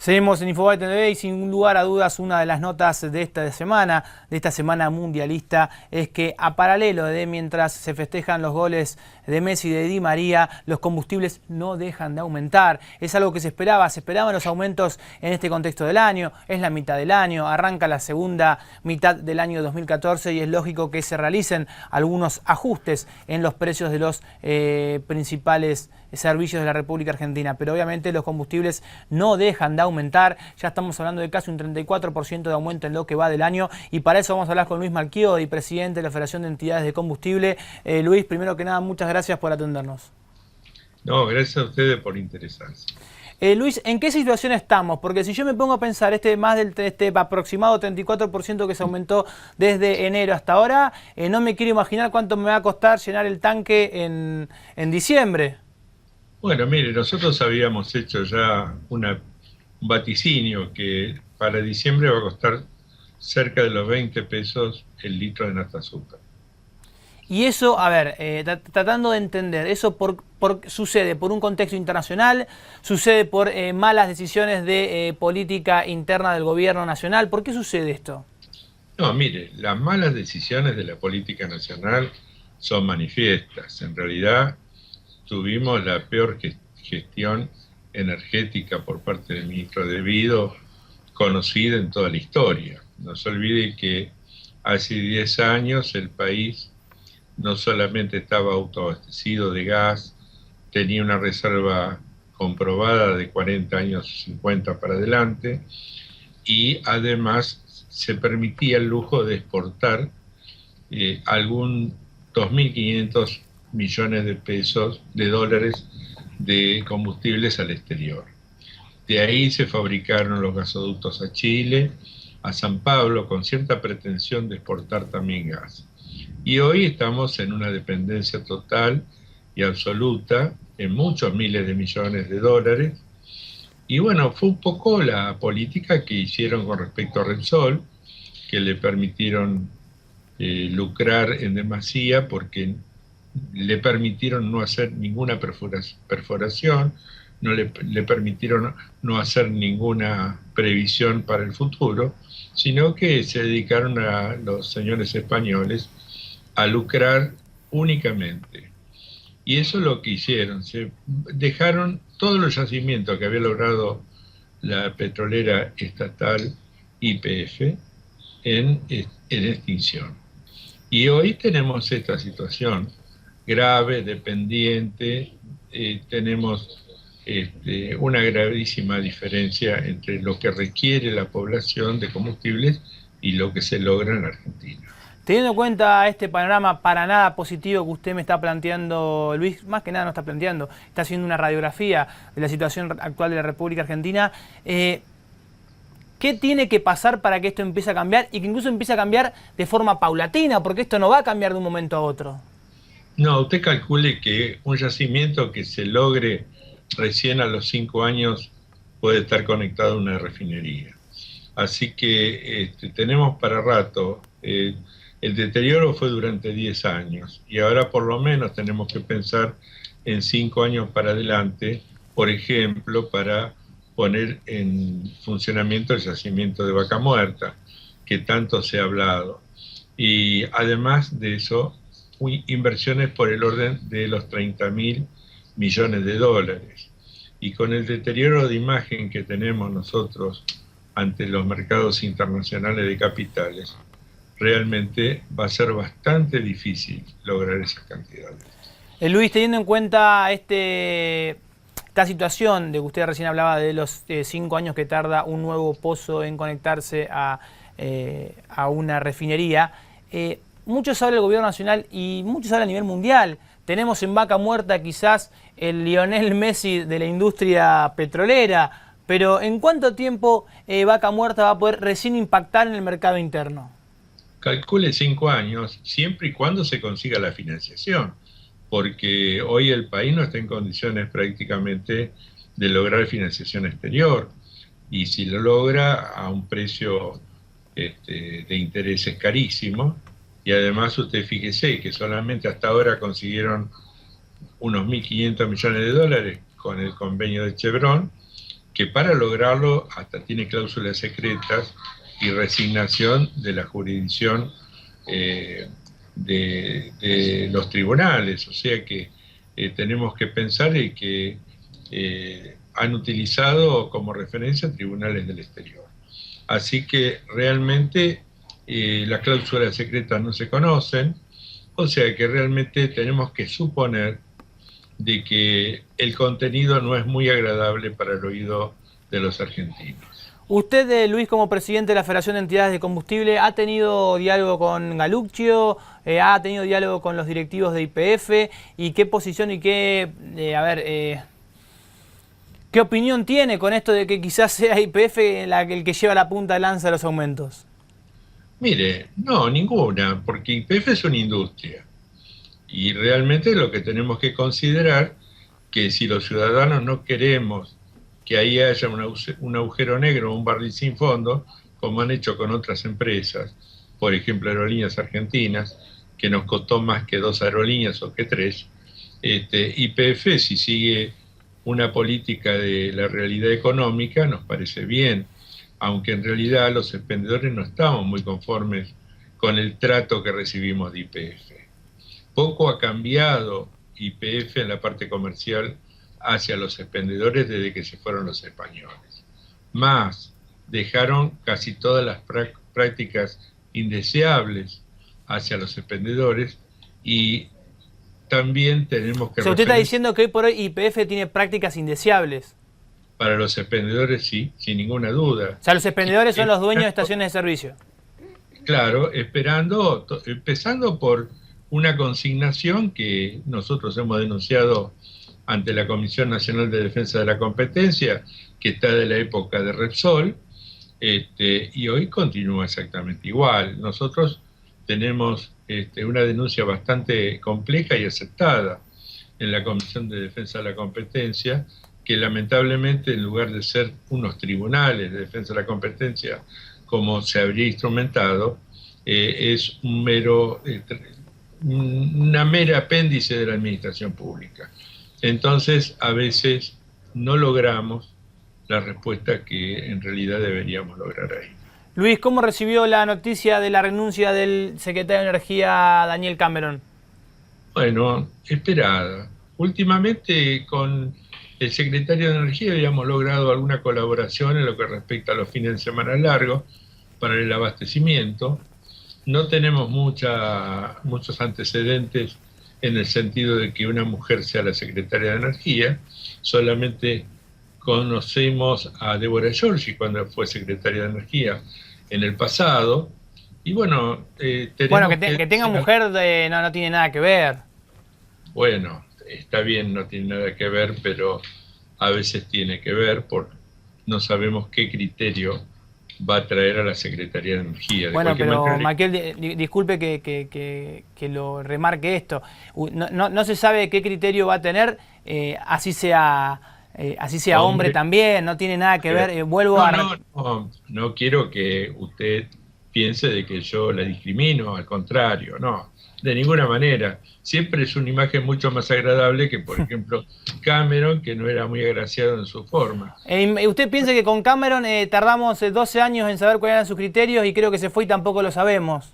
Seguimos en Infobae TV y sin lugar a dudas una de las notas de esta semana mundialista, es que a paralelo de mientras se festejan los goles de Messi y de Di María, los combustibles no dejan de aumentar. Es algo que se esperaban los aumentos en este contexto del año, es la mitad del año, arranca la segunda mitad del año 2014 y es lógico que se realicen algunos ajustes en los precios de los principales servicios de la República Argentina, pero obviamente los combustibles no dejan de aumentar. Ya estamos hablando de casi un 34% de aumento en lo que va del año, y para eso vamos a hablar con Luis Malchiodi, presidente de la Federación de Entidades de Combustible. Luis, primero que nada, muchas gracias por atendernos. No, gracias a ustedes por interesarse. Luis, ¿en qué situación estamos? Porque si yo me pongo a pensar más del aproximado 34% que se aumentó desde enero hasta ahora, no me quiero imaginar cuánto me va a costar llenar el tanque en diciembre. Bueno, mire, nosotros habíamos hecho ya un vaticinio que para diciembre va a costar cerca de los 20 pesos el litro de nafta azúcar. Y eso, a ver, tratando de entender, ¿eso sucede por un contexto internacional? ¿Sucede por malas decisiones de política interna del gobierno nacional? ¿Por qué sucede esto? No, mire, las malas decisiones de la política nacional son manifiestas. En realidad tuvimos la peor gestión energética por parte del ministro De Vido conocida en toda la historia. No se olvide que hace 10 años el país no solamente estaba autoabastecido de gas, tenía una reserva comprobada de 40 años, 50 para adelante, y además se permitía el lujo de exportar algún 2.500 millones de dólares de combustibles al exterior. De ahí se fabricaron los gasoductos a Chile, a San Pablo, con cierta pretensión de exportar también gas. Y hoy estamos en una dependencia total y absoluta en muchos miles de millones de dólares. Y bueno, fue un poco la política que hicieron con respecto a Repsol, que le permitieron lucrar en demasía porque le permitieron no hacer ninguna perforación, le permitieron no hacer ninguna previsión para el futuro, sino que se dedicaron a los señores españoles a lucrar únicamente. Y eso es lo que hicieron, se dejaron todos los yacimientos que había logrado la petrolera estatal YPF en extinción. Y hoy tenemos esta situación grave, dependiente, tenemos una gravísima diferencia entre lo que requiere la población de combustibles y lo que se logra en Argentina. Teniendo en cuenta este panorama para nada positivo que usted me está planteando, Luis, más que nada no está planteando, está haciendo una radiografía de la situación actual de la República Argentina, ¿qué tiene que pasar para que esto empiece a cambiar y que incluso empiece a cambiar de forma paulatina? Porque esto no va a cambiar de un momento a otro. No, usted calcule que un yacimiento que se logre recién a los 5 años puede estar conectado a una refinería. Así que tenemos para rato. El deterioro fue durante 10 años y ahora por lo menos tenemos que pensar en 5 años para adelante, por ejemplo, para poner en funcionamiento el yacimiento de Vaca Muerta, que tanto se ha hablado. Y además de eso, inversiones por el orden de los 30.000 millones de dólares. Y con el deterioro de imagen que tenemos nosotros ante los mercados internacionales de capitales, realmente va a ser bastante difícil lograr esas cantidades. Luis, teniendo en cuenta esta situación de que usted recién hablaba de los 5 años que tarda un nuevo pozo en conectarse a una refinería, muchos habla del gobierno nacional y muchos hablan a nivel mundial. Tenemos en Vaca Muerta quizás el Lionel Messi de la industria petrolera, pero ¿en cuánto tiempo Vaca Muerta va a poder recién impactar en el mercado interno? Calcule 5 años, siempre y cuando se consiga la financiación, porque hoy el país no está en condiciones prácticamente de lograr financiación exterior, y si lo logra a un precio de intereses carísimos, y además usted fíjese que solamente hasta ahora consiguieron unos 1.500 millones de dólares con el convenio de Chevron, que para lograrlo hasta tiene cláusulas secretas y resignación de la jurisdicción de los tribunales, o sea que tenemos que pensar en que han utilizado como referencia tribunales del exterior. Así que realmente las cláusulas secretas no se conocen, o sea que realmente tenemos que suponer de que el contenido no es muy agradable para el oído de los argentinos. Usted, Luis, como presidente de la Federación de Entidades de Combustible, ¿ha tenido diálogo con Galluccio? ¿Ha tenido diálogo con los directivos de YPF? ¿Y qué posición y qué opinión tiene con esto de que quizás sea YPF el que lleva la punta de lanza de los aumentos? Mire, no, ninguna, porque YPF es una industria. Y realmente lo que tenemos que considerar que si los ciudadanos no queremos que ahí haya un agujero negro, un barril sin fondo, como han hecho con otras empresas, por ejemplo Aerolíneas Argentinas, que nos costó más que 2 aerolíneas o que 3, YPF, si sigue una política de la realidad económica, nos parece bien, aunque en realidad los expendedores no estamos muy conformes con el trato que recibimos de YPF. Poco ha cambiado YPF en la parte comercial hacia los expendedores desde que se fueron los españoles. Más, dejaron casi todas las prácticas indeseables hacia los expendedores y también tenemos que... O sea, usted está diciendo que hoy por hoy YPF tiene prácticas indeseables. Para los expendedores sí, sin ninguna duda. O sea, los expendedores son los dueños de estaciones de servicio. Claro, empezando por una consignación que nosotros hemos denunciado ante la Comisión Nacional de Defensa de la Competencia, que está de la época de Repsol, y hoy continúa exactamente igual. Nosotros tenemos una denuncia bastante compleja y aceptada en la Comisión de Defensa de la Competencia, que lamentablemente en lugar de ser unos tribunales de defensa de la competencia como se habría instrumentado, es una mera apéndice de la administración pública. Entonces, a veces no logramos la respuesta que en realidad deberíamos lograr ahí. Luis, ¿cómo recibió la noticia de la renuncia del secretario de Energía, Daniel Cameron? Bueno, esperada. Últimamente con el secretario de Energía habíamos logrado alguna colaboración en lo que respecta a los fines de semana largos para el abastecimiento. No tenemos muchos antecedentes en el sentido de que una mujer sea la secretaria de Energía, solamente conocemos a Deborah Giorgi cuando fue secretaria de Energía en el pasado, y bueno... que tenga mujer no tiene nada que ver. Bueno, está bien, no tiene nada que ver, pero a veces tiene que ver, porque no sabemos qué criterio va a traer a la Secretaría de Energía. Bueno, pero Maquiel, disculpe que lo remarque esto. No se sabe qué criterio va a tener, así sea hombre también, no tiene nada que ver. No quiero que usted piense de que yo la discrimino, al contrario, no, de ninguna manera. Siempre es una imagen mucho más agradable que, por ejemplo, Cameron, que no era muy agraciado en su forma. ¿Usted piensa que con Cameron tardamos 12 años en saber cuáles eran sus criterios y creo que se fue y tampoco lo sabemos?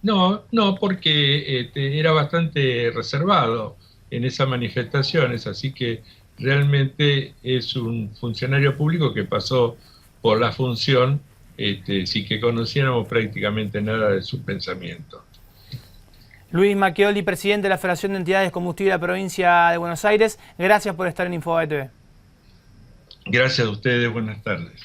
No, porque era bastante reservado en esas manifestaciones, así que realmente es un funcionario público que pasó por la función sin que conociéramos prácticamente nada de su pensamiento. Luis Macchioli, presidente de la Federación de Entidades de Combustible de la Provincia de Buenos Aires, gracias por estar en Infobae TV. Gracias a ustedes, buenas tardes.